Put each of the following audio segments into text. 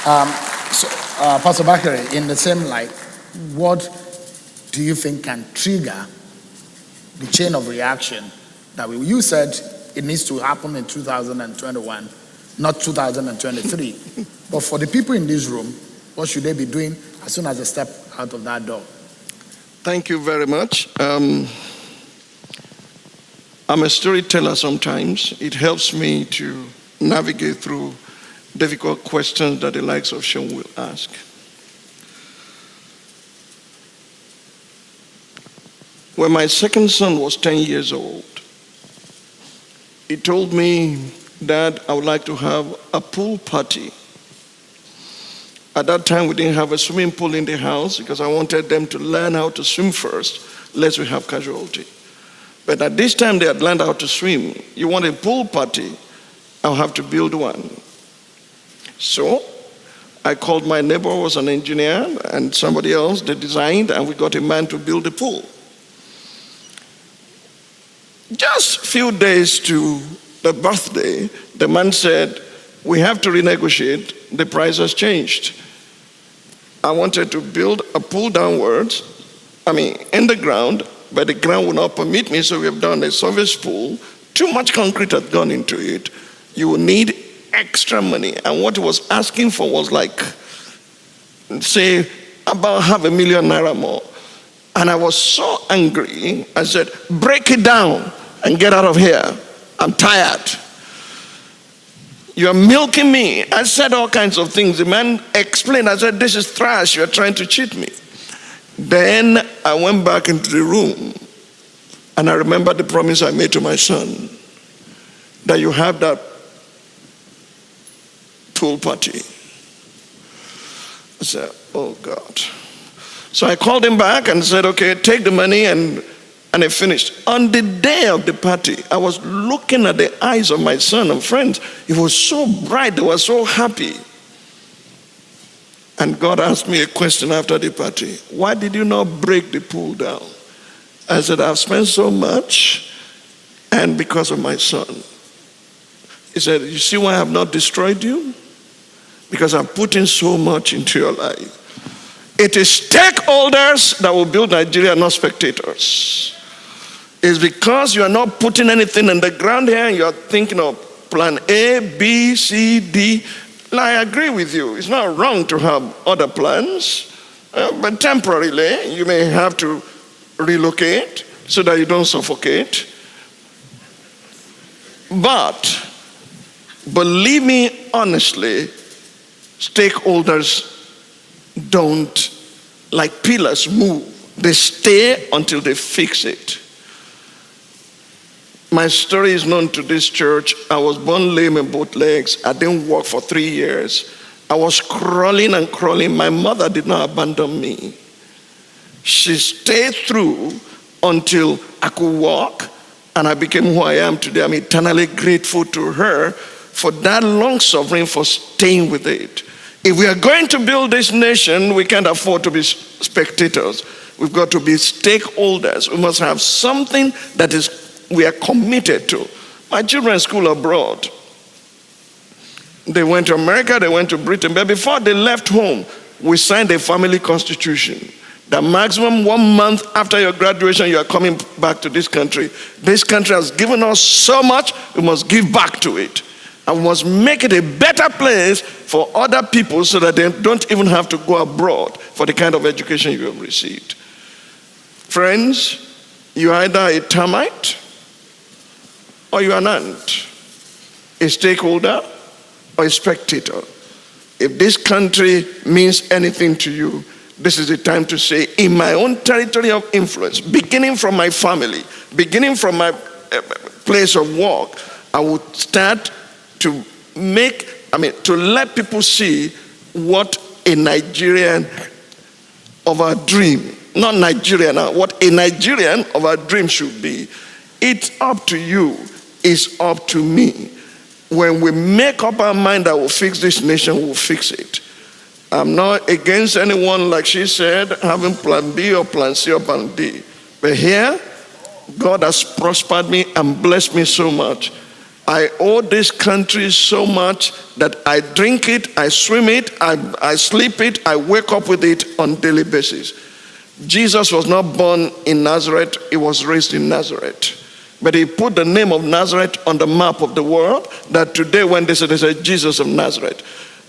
So, Pastor Bakare, in the same light, what do you think can trigger the chain of reaction that you said it needs to happen in 2021, not 2023? But for the people in this room, what should they be doing as soon as they step out of that door? Thank you very much. I'm a storyteller sometimes. It helps me to navigate through difficult questions that the likes of Sean will ask. When my second son was 10 years old, he told me, "Dad, I would like to have a pool party." At that time, we didn't have a swimming pool in the house because I wanted them to learn how to swim first, lest we have casualty. But at this time, they had learned how to swim. You want a pool party? I'll have to build one. So I called my neighbor who was an engineer and somebody else. They designed, and we got a man to build a pool. Just a few days to the birthday, the man said, "We have to renegotiate. The price has changed." I wanted to build a pool downwards, in the ground, but the ground would not permit me, so we have done a surface pool. Too much concrete had gone into it. You will need extra money. And what he was asking for was like, say, about $500,000 more. And I was so angry, I said, "Break it down and get out of here. I'm tired. You are milking me." I said all kinds of things. The man explained. I said, "This is trash. You are trying to cheat me." Then I went back into the room, and I remembered the promise I made to my son, that you have that pool party. I said, "Oh God." So I called him back and said, "Okay, take the money," and I finished. On the day of the party, I was looking at the eyes of my son and friends. It was so bright. They were so happy. And God asked me a question after the party. "Why did you not break the pool down?" I said, "I've spent so much, and because of my son." He said, "You see why I have not destroyed you? Because I'm putting so much into your life." It is stakeholders that will build Nigeria, not spectators. It's because you are not putting anything in the ground here and you are thinking of plan A, B, C, D. I agree with you. It's not wrong to have other plans, but temporarily you may have to relocate so that you don't suffocate. But believe me honestly, stakeholders don't, like pillars, move. They stay until they fix it. My story is known to this church. I was born lame in both legs. I didn't walk for 3 years. I was crawling and crawling. My mother did not abandon me. She stayed through until I could walk, and I became who I am today. I'm eternally grateful to her for that long suffering, for staying with it. If we are going to build this nation, we can't afford to be spectators. We've got to be stakeholders. We must have something that we are committed to. My children school abroad. They went to America, they went to Britain, but before they left home, we signed a family constitution. The maximum 1 month after your graduation, you are coming back to this country. This country has given us so much, we must give back to it. And we must make it a better place for other people so that they don't even have to go abroad for the kind of education you have received. Friends, you are either a termite or you are an ant, a stakeholder or a spectator. If this country means anything to you, this is the time to say, in my own territory of influence, beginning from my family, beginning from my place of work, I would start to let people see what a Nigerian of our dream, not Nigerian, what a Nigerian of our dream should be. It's up to you. It's up to me. When we make up our mind that we'll fix this nation, we'll fix it. I'm not against anyone, like she said, having plan B or plan C or plan D. But here, God has prospered me and blessed me so much. I owe this country so much that I drink it, I swim it, I sleep it, I wake up with it on a daily basis. Jesus was not born in Nazareth, he was raised in Nazareth. But he put the name of Nazareth on the map of the world, that today when they say Jesus of Nazareth.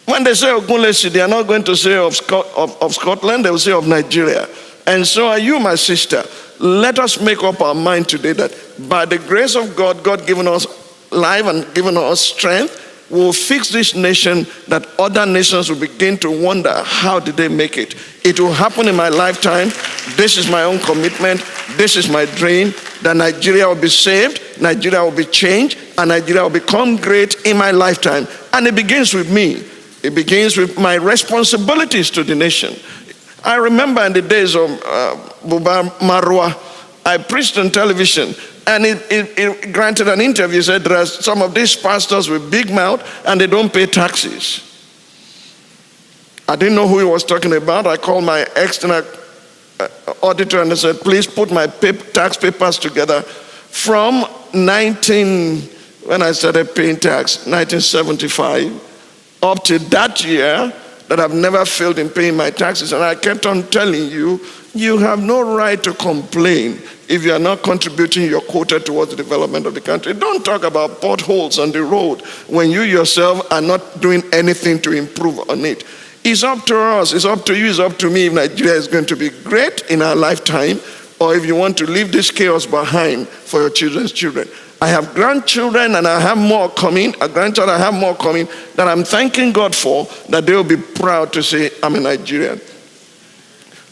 When they say Ogunlesi, they are not going to say of Scotland, they will say of Nigeria. And so are you, my sister. Let us make up our mind today that by the grace of God, God given us life and given us strength, we will fix this nation, that other nations will begin to wonder, how did they make it? It will happen in my lifetime. This is my own commitment. This is my dream, that Nigeria will be saved, Nigeria will be changed, and Nigeria will become great in my lifetime. And it begins with me. It begins with my responsibilities to the nation. I remember in the days of Buba Marwa, I preached on television, and it granted an interview. Said there are some of these pastors with big mouth and they don't pay taxes. I didn't know who he was talking about. I called my external auditor and I said, please put my tax papers together from when I started paying tax, 1975, up to that year, that I've never failed in paying my taxes. And I kept on telling you, you have no right to complain if you are not contributing your quota towards the development of the country. Don't talk about potholes on the road when you yourself are not doing anything to improve on it. It's up to us, it's up to you, it's up to me if Nigeria is going to be great in our lifetime, or if you want to leave this chaos behind for your children's children. I have grandchildren and I have more coming, a grandchild I have more coming, that I'm thanking God for, that they will be proud to say, I'm a Nigerian.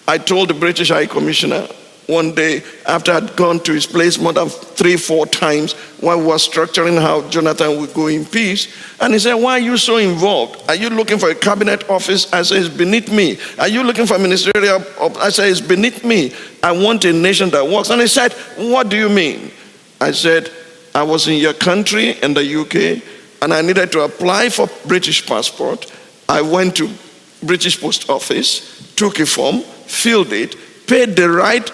I told the British High Commissioner one day, after I'd gone to his place more than 3-4 times while we were structuring how Jonathan would go in peace, and he said, why are you so involved? Are you looking for a cabinet office? I said, it's beneath me. Are you looking for a ministerial office? I said, it's beneath me. I want a nation that works. And he said, what do you mean? I said, I was in your country, in the UK, and I needed to apply for British passport. I went to British Post Office, took a form, filled it, paid the right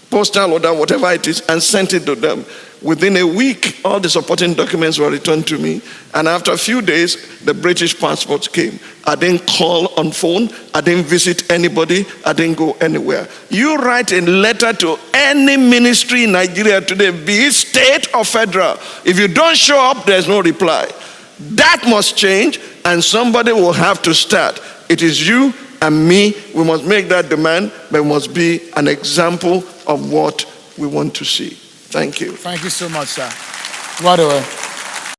postal order, whatever it is, and sent it to them. Within a week, all the supporting documents were returned to me. And after a few days, the British passport came. I didn't call on phone. I didn't visit anybody. I didn't go anywhere. You write a letter to any ministry in Nigeria today, be it state or federal. If you don't show up, there's no reply. That must change, and somebody will have to start. It is you and me. We must make that demand, but we must be an example of what we want to see. Thank you. Thank you so much, sir. What a